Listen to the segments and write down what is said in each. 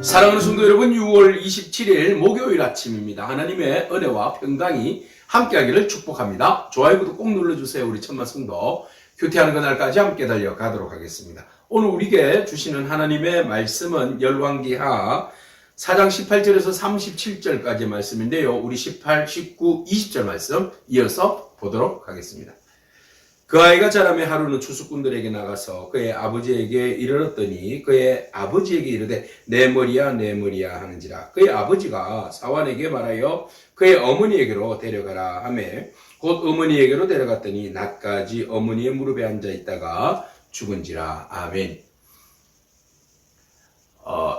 사랑하는 성도 여러분, 6월 27일 목요일 아침입니다. 하나님의 은혜와 평강이 함께하기를 축복합니다. 좋아요, 구독 꼭 눌러주세요. 우리 천만 성도 교태하는 그날까지 함께 달려가도록 하겠습니다. 오늘 우리에게 주시는 하나님의 말씀은 열왕기하 4장 18절에서 37절까지의 말씀인데요. 우리 18, 19, 20절 말씀 이어서 보도록 하겠습니다. 그 아이가 자라매 하루는 추수꾼들에게 나가서 그의 아버지에게 이르렀더니 그의 아버지에게 이르되 내 머리야 내 머리야 하는지라. 그의 아버지가 사환에게 말하여 그의 어머니에게로 데려가라 하매 곧 어머니에게로 데려갔더니 낮까지 어머니의 무릎에 앉아 있다가 죽은지라. 아멘.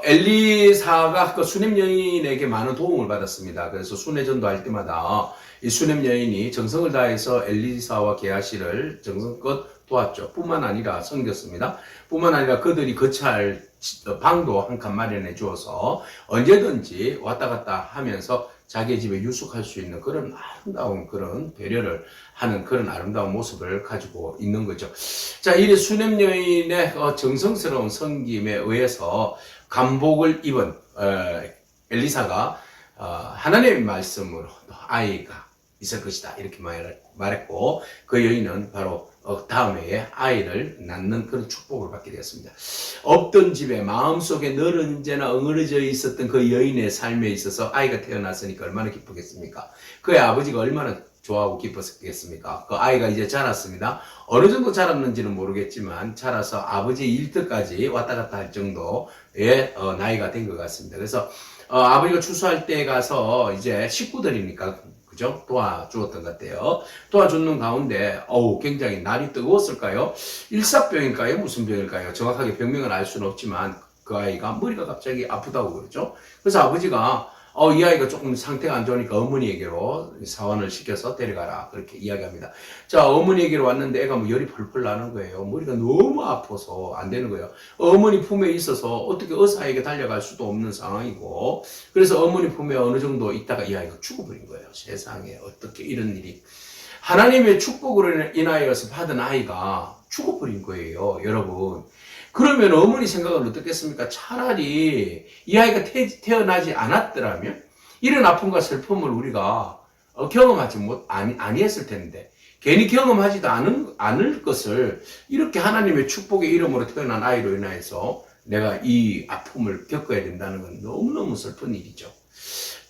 엘리사가 그 수냄 여인에게 많은 도움을 받았습니다. 그래서 순회전도 할 때마다 이 수냄 여인이 정성을 다해서 엘리사와 게하시를 정성껏 도왔죠. 뿐만 아니라 섬겼습니다. 뿐만 아니라 그들이 거처할 방도 한 칸 마련해 주어서 언제든지 왔다 갔다 하면서 자기 집에 유숙할 수 있는 그런 아름다운 그런 배려를 하는 그런 아름다운 모습을 가지고 있는 거죠. 자, 이 수냄 여인의 정성스러운 섬김에 의해서 감복을 입은 엘리사가 하나님의 말씀으로 아이가 있을 것이다 이렇게 말했고, 그 여인은 바로 다음 해에 아이를 낳는 그런 축복을 받게 되었습니다. 없던 집에 마음속에 늘 언제나 엉그러져 있었던 그 여인의 삶에 있어서 아이가 태어났으니까 얼마나 기쁘겠습니까? 그의 아버지가 얼마나 좋아하고 기뻤겠습니까? 그 아이가 이제 자랐습니다. 어느 정도 자랐는지는 모르겠지만 자라서 아버지 일터까지 왔다 갔다 할 정도의 나이가 된 것 같습니다. 그래서 아버지가 추수할 때 가서 이제 식구들이니까 그죠? 도와주었던 것 같아요. 도와주는 가운데 굉장히 날이 뜨거웠을까요? 일사병일까요? 무슨 병일까요? 정확하게 병명을 알 수는 없지만 그 아이가 머리가 갑자기 아프다고 그러죠. 그래서 아버지가 이 아이가 조금 상태가 안 좋으니까 어머니에게로 사원을 시켜서 데려가라 그렇게 이야기합니다. 자, 어머니에게로 왔는데 애가 뭐 열이 펄펄 나는 거예요. 머리가 너무 아파서 안 되는 거예요. 어머니 품에 있어서 어떻게 의사에게 달려갈 수도 없는 상황이고, 그래서 어머니 품에 어느 정도 있다가 이 아이가 죽어버린 거예요. 세상에 어떻게 이런 일이. 하나님의 축복으로 인하여서 받은 아이가 죽어버린 거예요, 여러분. 그러면 어머니 생각은 어떻겠습니까? 차라리 이 아이가 태어나지 않았더라면 이런 아픔과 슬픔을 우리가 경험하지 아니했을 텐데, 괜히 경험하지도 않을 것을 이렇게 하나님의 축복의 이름으로 태어난 아이로 인해서 내가 이 아픔을 겪어야 된다는 건 너무너무 슬픈 일이죠.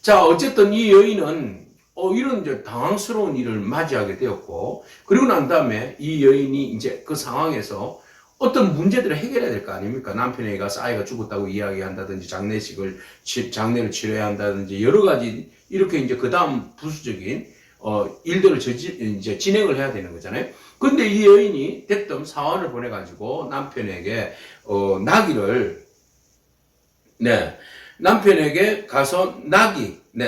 자, 어쨌든 이 여인은 이런 이제 당황스러운 일을 맞이하게 되었고, 그리고 난 다음에 이 여인이 이제 그 상황에서 어떤 문제들을 해결해야 될 거 아닙니까? 남편에게 가서 아이가 죽었다고 이야기한다든지, 장례를 치러야 한다든지, 여러 가지, 이렇게 이제 그 다음 부수적인, 일들을 이제 진행을 해야 되는 거잖아요. 근데 이 여인이 대뜸 사원을 보내가지고 남편에게, 남편에게 가서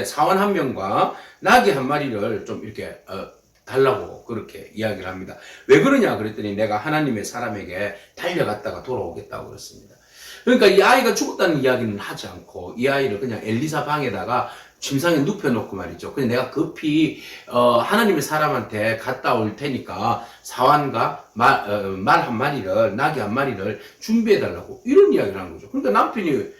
사원 한 명과 나귀 한 마리를 좀 이렇게, 달라고 그렇게 이야기를 합니다. 왜 그러냐 그랬더니 내가 하나님의 사람에게 달려갔다가 돌아오겠다고 그랬습니다. 그러니까 이 아이가 죽었다는 이야기는 하지 않고 이 아이를 그냥 엘리사 방에다가 침상에 눕혀놓고 말이죠. 그냥 내가 급히 하나님의 사람한테 갔다 올 테니까 사환과 말 한 마리를, 나귀 한 마리를 준비해달라고 이런 이야기를 한 거죠. 그러니까 남편이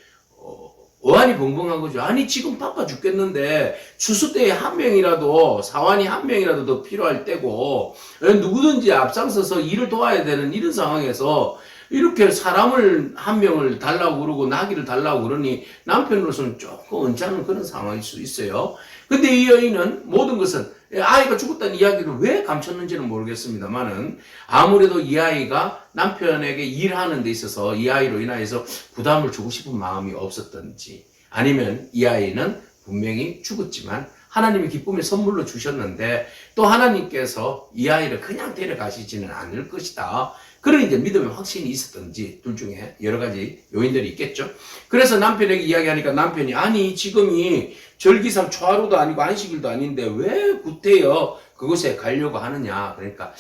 어안이 벙벙한 거죠. 아니 지금 바빠 죽겠는데 추수 때에 한 명이라도, 사환이 한 명이라도 더 필요할 때고, 누구든지 앞장서서 일을 도와야 되는 이런 상황에서 이렇게 사람을 한 명을 달라고 그러고 나귀를 달라고 그러니 남편으로서는 조금 언짢은 그런 상황일 수 있어요. 근데 이 여인은 모든 것은 아이가 죽었다는 이야기를 왜 감췄는지는 모르겠습니다만은, 아무래도 이 아이가 남편에게 일하는 데 있어서 이 아이로 인하여서 부담을 주고 싶은 마음이 없었던지, 아니면 이 아이는 분명히 죽었지만 하나님이 기쁨의 선물로 주셨는데 또 하나님께서 이 아이를 그냥 데려가시지는 않을 것이다, 그런 이제 믿음의 확신이 있었던지, 둘 중에 여러 가지 요인들이 있겠죠. 그래서 남편에게 이야기하니까 남편이 아니 지금이 절기상 초하루도 아니고 안식일도 아닌데 왜 구태여 그곳에 가려고 하느냐. 그러니까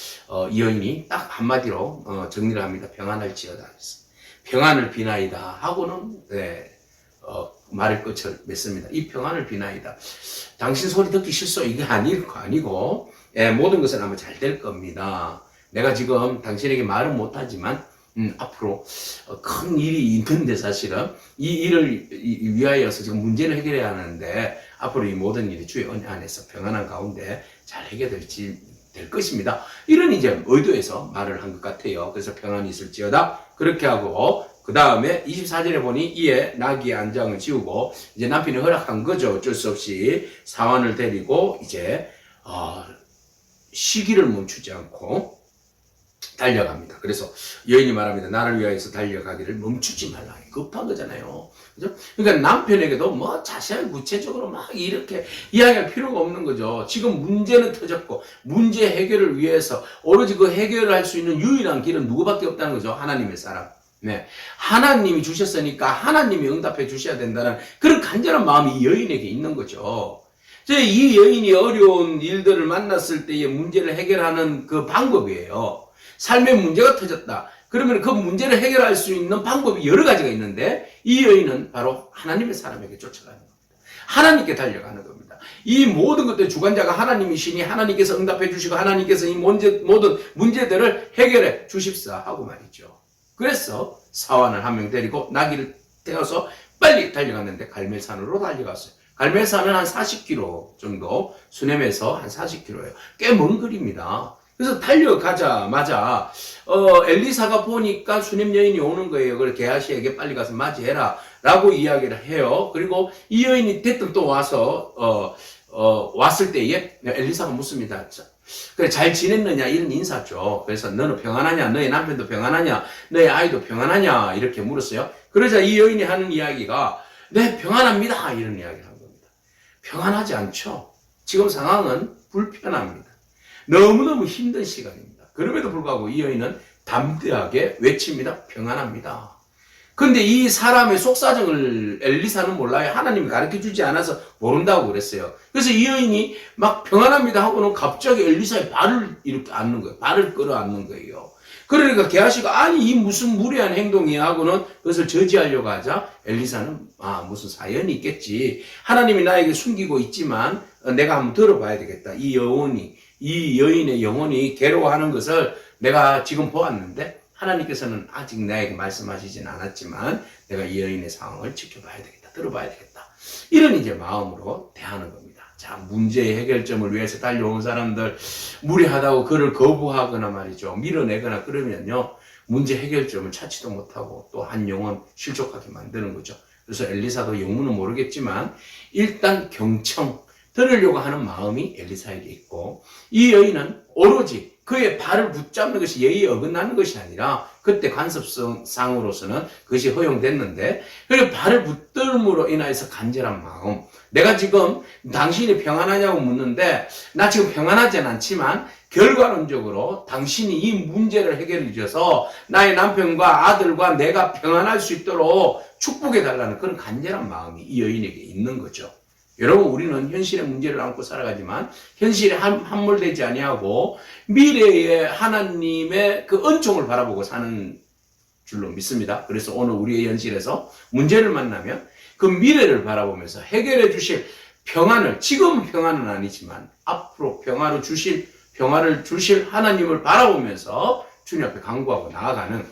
이 여인이 딱 한마디로 정리를 합니다. 평안할지어다. 평안을 비나이다 하고는 말을 끝을 맺습니다. 이 평안을 비나이다. 당신 소리 듣기 싫소 이게 아니고 모든 것은 아마 잘 될 겁니다. 내가 지금 당신에게 말은 못하지만 앞으로 큰 일이 있는데 사실은 이 일을 위하여서 지금 문제를 해결해야 하는데 앞으로 이 모든 일이 주의 은혜 안에서 평안한 가운데 잘 될 것입니다. 이런 이제 의도에서 말을 한 것 같아요. 그래서 평안이 있을지어다. 그렇게 하고 그 다음에 24절에 보니 이에 나귀의 안장을 지우고 이제 남편이 허락한 거죠. 어쩔 수 없이 사환을 데리고 이제 시기를 멈추지 않고 달려갑니다. 그래서 여인이 말합니다. 나를 위하여서 달려가기를 멈추지 말라. 급한 거잖아요. 그죠? 그러니까 남편에게도 뭐 자세하게 구체적으로 막 이렇게 이야기할 필요가 없는 거죠. 지금 문제는 터졌고 문제 해결을 위해서 오로지 그 해결을 할 수 있는 유일한 길은 누구밖에 없다는 거죠. 하나님의 사람. 네. 하나님이 주셨으니까 하나님이 응답해 주셔야 된다는 그런 간절한 마음이 이 여인에게 있는 거죠. 이 여인이 어려운 일들을 만났을 때의 문제를 해결하는 그 방법이에요. 삶의 문제가 터졌다. 그러면 그 문제를 해결할 수 있는 방법이 여러 가지가 있는데 이 여인은 바로 하나님의 사람에게 쫓아가는 겁니다. 하나님께 달려가는 겁니다. 이 모든 것들의 주관자가 하나님이시니 하나님께서 응답해 주시고 하나님께서 이 모든 문제들을 해결해 주십사 하고 말이죠. 그래서 사환을 한 명 데리고 나귀를 태워서 빨리 달려갔는데 갈멜산으로 달려갔어요. 갈멜산은 한 40km 정도, 수넴에서 한 40km예요. 꽤 먼 거리입니다. 그래서 달려가자마자 엘리사가 보니까 수넴 여인이 오는 거예요. 그걸 게하시에게 빨리 가서 맞이해라 라고 이야기를 해요. 그리고 이 여인이 대뜸 또 와서 왔을 때에 엘리사가 묻습니다. 그래, 잘 지냈느냐 이런 인사죠. 그래서 너는 평안하냐, 너의 남편도 평안하냐, 너의 아이도 평안하냐 이렇게 물었어요. 그러자 이 여인이 하는 이야기가 네 평안합니다 이런 이야기를 한 겁니다. 평안하지 않죠. 지금 상황은 불편합니다. 너무너무 힘든 시간입니다. 그럼에도 불구하고 이 여인은 담대하게 외칩니다. 평안합니다. 근데 이 사람의 속사정을 엘리사는 몰라요. 하나님이 가르쳐주지 않아서 모른다고 그랬어요. 그래서 이 여인이 막 평안합니다 하고는 갑자기 엘리사의 발을 이렇게 앉는 거예요. 발을 끌어안는 거예요. 그러니까 게하시가 아니 이 무슨 무례한 행동이야 하고는 그것을 저지하려고 하자 엘리사는 무슨 사연이 있겠지. 하나님이 나에게 숨기고 있지만 내가 한번 들어봐야 되겠다. 이 여인의 영혼이 괴로워하는 것을 내가 지금 보았는데 하나님께서는 아직 나에게 말씀하시진 않았지만 내가 이 여인의 상황을 지켜봐야 되겠다. 들어봐야 되겠다. 이런 이제 마음으로 대하는 겁니다. 자, 문제의 해결점을 위해서 달려온 사람들 무리하다고 그를 거부하거나 말이죠. 밀어내거나 그러면요. 문제 해결점을 찾지도 못하고 또 한 영혼 실족하게 만드는 거죠. 그래서 엘리사도 영문은 모르겠지만 일단 경청 들으려고 하는 마음이 엘리사에게 있고 이 여인은 오로지 그의 발을 붙잡는 것이 예의에 어긋나는 것이 아니라 그때 관습상으로서는 그것이 허용됐는데 그리고 발을 붙들므로 인하여서 간절한 마음 내가 지금 당신이 평안하냐고 묻는데 나 지금 평안하진 않지만 결과론적으로 당신이 이 문제를 해결해 주셔서 나의 남편과 아들과 내가 평안할 수 있도록 축복해 달라는 그런 간절한 마음이 이 여인에게 있는 거죠. 여러분 우리는 현실의 문제를 안고 살아가지만 현실에 함몰되지 아니하고 미래의 하나님의 그 은총을 바라보고 사는 줄로 믿습니다. 그래서 오늘 우리의 현실에서 문제를 만나면 그 미래를 바라보면서 해결해 주실 평안을 지금은 평안은 아니지만 앞으로 평화를 주실 하나님을 바라보면서 주님 앞에 간구하고 나아가는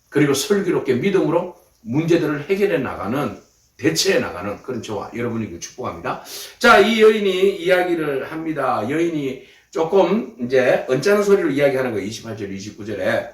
그리고 슬기롭게 믿음으로 문제들을 해결해 나가는 대체해 나가는 그런 저와 여러분에게 축복합니다. 자, 이 여인이 이야기를 합니다. 여인이 조금 이제 언짢은 소리로 이야기하는 거예요. 28절, 29절에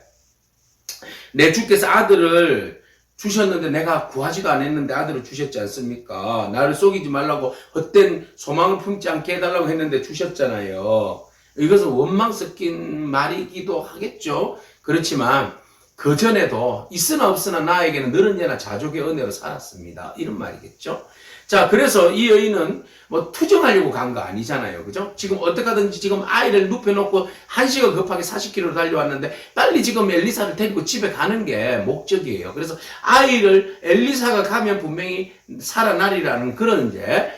내 주께서 아들을 주셨는데 내가 구하지도 않았는데 아들을 주셨지 않습니까? 나를 속이지 말라고 헛된 소망을 품지 않게 해달라고 했는데 주셨잖아요. 이것은 원망 섞인 말이기도 하겠죠. 그렇지만 그 전에도 있으나 없으나 나에게는 늘은 예나 자족의 은혜로 살았습니다. 이런 말이겠죠. 자, 그래서 이 여인은 뭐 투정하려고 간 거 아니잖아요. 그죠? 지금 어떻게 하든지 지금 아이를 눕혀놓고 1시간 급하게 40km 달려왔는데 빨리 지금 엘리사를 데리고 집에 가는 게 목적이에요. 그래서 아이를 엘리사가 가면 분명히 살아나리라는 그런 이제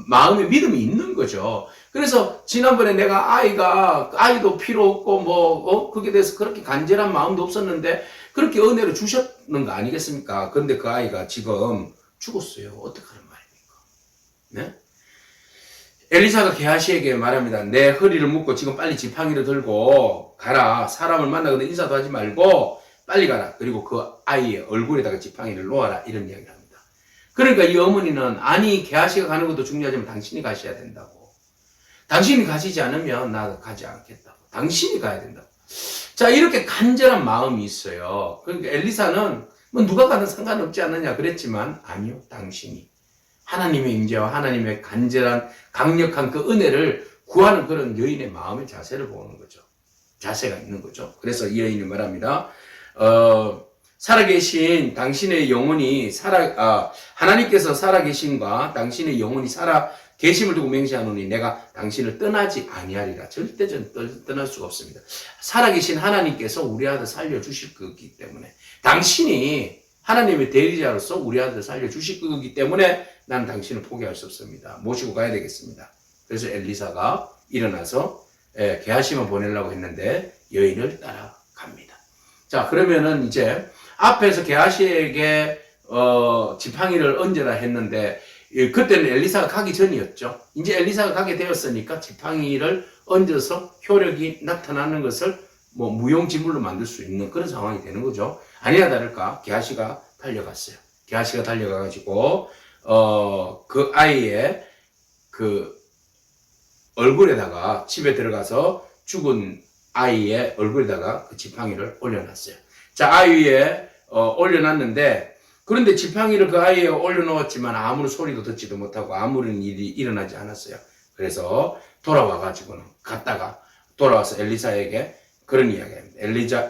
마음의 믿음이 있는 거죠. 그래서 지난번에 내가 아이도 필요 없고 그게 대해서 그렇게 간절한 마음도 없었는데 그렇게 은혜를 주셨는 거 아니겠습니까? 그런데 그 아이가 지금 죽었어요. 어떡하는 말입니까? 네? 엘리사가 게하시에게 말합니다. 내 허리를 묶고 지금 빨리 지팡이를 들고 가라. 사람을 만나거나 인사도 하지 말고 빨리 가라. 그리고 그 아이의 얼굴에다가 지팡이를 놓아라. 이런 이야기를 합니다. 그러니까 이 어머니는 아니 게하시가 가는 것도 중요하지만 당신이 가셔야 된다고. 당신이 가시지 않으면 나도 가지 않겠다고. 당신이 가야 된다고. 자, 이렇게 간절한 마음이 있어요. 그러니까 엘리사는 뭐 누가 가든 상관없지 않느냐 그랬지만 아니요. 당신이. 하나님의 임재와 하나님의 간절한 강력한 그 은혜를 구하는 그런 여인의 마음의 자세를 보는 거죠. 자세가 있는 거죠. 그래서 이 여인이 말합니다. 살아계신 당신의 영혼이 하나님께서 살아계신과 당신의 영혼이 살아계심을 두고 맹세하노니 내가 당신을 떠나지 아니하리라. 절대 떠날 수가 없습니다. 살아계신 하나님께서 우리 아들 살려주실 거기 때문에 당신이 하나님의 대리자로서 우리 아들을 살려주실 거기 때문에 나는 당신을 포기할 수 없습니다. 모시고 가야 되겠습니다. 그래서 엘리사가 일어나서 게하시만 보내려고 했는데 여인을 따라갑니다. 자, 그러면은 이제 앞에서 게하시에게 지팡이를 얹으라 했는데 그때는 엘리사가 가기 전이었죠. 이제 엘리사가 가게 되었으니까 지팡이를 얹어서 효력이 나타나는 것을 뭐 무용지물로 만들 수 있는 그런 상황이 되는 거죠. 아니나 다를까 게하시가 달려갔어요. 게하시가 달려가가지고 그 아이의 그 얼굴에다가 집에 들어가서 죽은 아이의 얼굴에다가 그 지팡이를 올려놨어요. 자, 아이 위에 올려놨는데 그런데 지팡이를 그 아이에 올려놓았지만 아무런 소리도 듣지도 못하고 아무런 일이 일어나지 않았어요. 그래서 돌아와가지고는 갔다가 돌아와서 엘리사에게 그런 이야기합니다.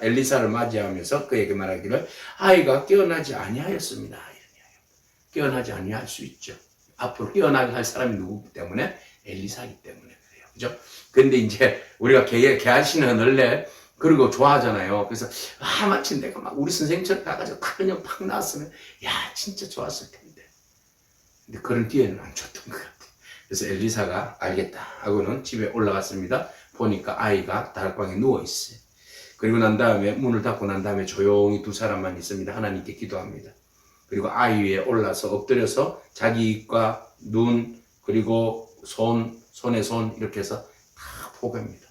엘리사를 맞이하면서 그에게 말하기를 아이가 깨어나지 아니하였습니다. 이런 이야기합니다. 깨어나지 아니할 수 있죠. 앞으로 깨어나게 할 사람이 누구기 때문에? 엘리사이기 때문에 그래요. 그죠? 근데 이제 우리가 게하시는 원래 그런 거 좋아하잖아요. 그래서 마침 내가 막 우리 선생님처럼 가가지고 그냥 팍 나왔으면 야 진짜 좋았을 텐데. 근데 그런 기회는 안 줬던 것 같아요. 그래서 엘리사가 알겠다 하고는 집에 올라갔습니다. 보니까 아이가 다락방에 누워있어요. 그리고 난 다음에 문을 닫고 난 다음에 조용히 두 사람만 있습니다. 하나님께 기도합니다. 그리고 아이 위에 올라서 엎드려서 자기 입과 눈 그리고 손에 손 이렇게 해서 다 포개합니다.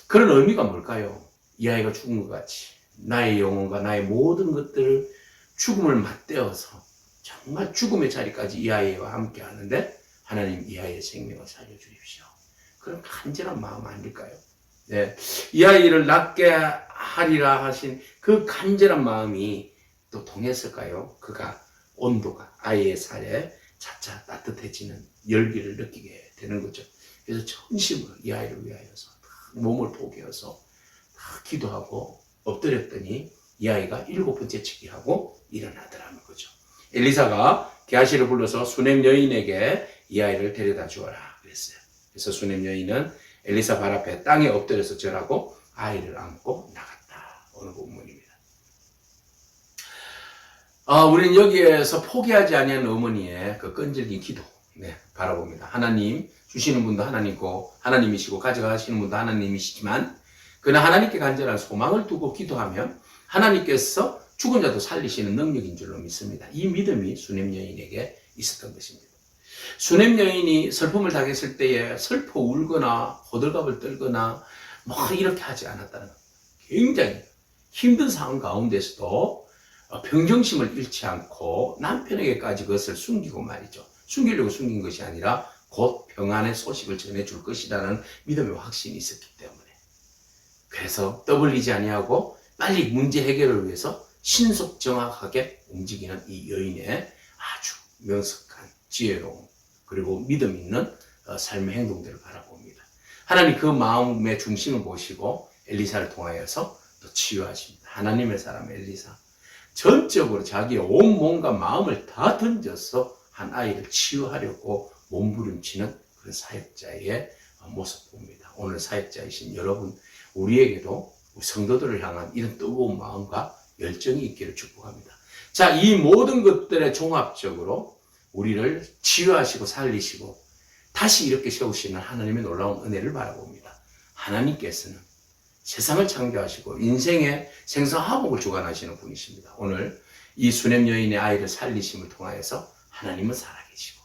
그런 의미가 뭘까요? 이 아이가 죽은 것 같이 나의 영혼과 나의 모든 것들을 죽음을 맞대어서 정말 죽음의 자리까지 이 아이와 함께 하는데 하나님 이 아이의 생명을 살려주십시오. 그런 간절한 마음 아닐까요? 네. 이 아이를 낫게 하리라 하신 그 간절한 마음이 또 통했을까요? 그가 온도가 아이의 살에 차차 따뜻해지는 열기를 느끼게 되는 거죠. 그래서 전심으로 이 아이를 위하여서 몸을 포기해서 기도하고 엎드렸더니 이 아이가 7번째 치기 하고 일어나더라는 거죠. 엘리사가 게하시를 불러서 수넴 여인에게 이 아이를 데려다 주어라 그랬어요. 그래서 수넴 여인은 엘리사 발 앞에 땅에 엎드려서 절하고 아이를 안고 나갔다. 오늘 본문입니다. 우리는 여기에서 포기하지 아니한 어머니의 그 끈질긴 기도 바라봅니다. 하나님 주시는 분도 하나님이고 하나님이시고 가져가시는 분도 하나님이시지만 그러나 하나님께 간절한 소망을 두고 기도하면 하나님께서 죽은 자도 살리시는 능력인 줄로 믿습니다. 이 믿음이 수넴 여인에게 있었던 것입니다. 수넴 여인이 슬픔을 당했을 때에 슬퍼 울거나 호들갑을 떨거나 뭐 이렇게 하지 않았다는 것. 굉장히 힘든 상황 가운데서도 평정심을 잃지 않고 남편에게까지 그것을 숨기고 말이죠. 숨기려고 숨긴 것이 아니라 곧 평안의 소식을 전해줄 것이라는 믿음의 확신이 있었기 때문에 그래서 떠벌리지 아니하고 빨리 문제 해결을 위해서 신속 정확하게 움직이는 이 여인의 아주 명석한 지혜로움 그리고 믿음 있는 삶의 행동들을 바라봅니다. 하나님 그 마음의 중심을 보시고 엘리사를 통하여서 또 치유하십니다. 하나님의 사람 엘리사 전적으로 자기의 온 몸과 마음을 다 던져서 한 아이를 치유하려고 몸부림치는 그런 사역자의 모습 봅니다. 오늘 사역자이신 여러분 우리에게도 우리 성도들을 향한 이런 뜨거운 마음과 열정이 있기를 축복합니다. 자, 이 모든 것들의 종합적으로 우리를 치유하시고 살리시고 다시 이렇게 세우시는 하나님의 놀라운 은혜를 바라봅니다. 하나님께서는 세상을 창조하시고 인생의 생사화복을 주관하시는 분이십니다. 오늘 이 수넴 여인의 아이를 살리심을 통하여서 하나님은 살아계시고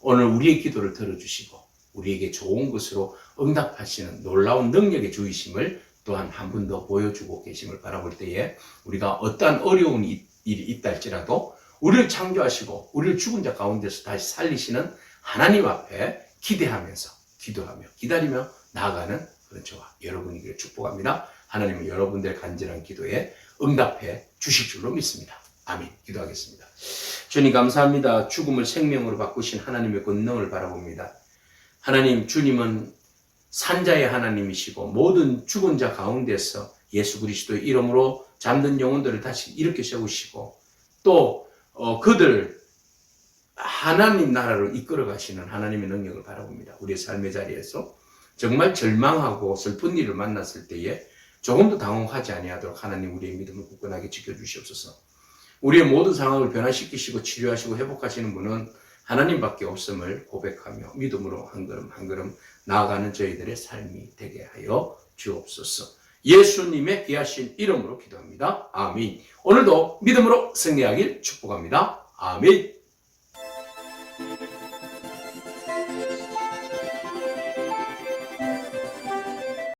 오늘 우리의 기도를 들어주시고 우리에게 좋은 것으로 응답하시는 놀라운 능력의 주이심을 또한 한 번 더 보여주고 계심을 바라볼 때에 우리가 어떠한 어려운 일이 있다 할지라도 우리를 창조하시고 우리를 죽은 자 가운데서 다시 살리시는 하나님 앞에 기대하면서 기도하며 기다리며 나아가는 그런 저와 여러분에게 축복합니다. 하나님은 여러분들의 간절한 기도에 응답해 주실 줄로 믿습니다. 아멘. 기도하겠습니다. 주님 감사합니다. 죽음을 생명으로 바꾸신 하나님의 권능을 바라봅니다. 하나님, 주님은 산자의 하나님이시고 모든 죽은 자 가운데서 예수 그리스도의 이름으로 잠든 영혼들을 다시 일으켜 세우시고 또 그들 하나님 나라로 이끌어 가시는 하나님의 능력을 바라봅니다. 우리의 삶의 자리에서 정말 절망하고 슬픈 일을 만났을 때에 조금도 당혹하지 아니하도록 하나님 우리의 믿음을 굳건하게 지켜주시옵소서. 우리의 모든 상황을 변화시키시고 치료하시고 회복하시는 분은 하나님밖에 없음을 고백하며 믿음으로 한 걸음 한 걸음 나아가는 저희들의 삶이 되게 하여 주옵소서. 예수님의 귀하신 이름으로 기도합니다. 아멘. 오늘도 믿음으로 승리하길 축복합니다. 아멘.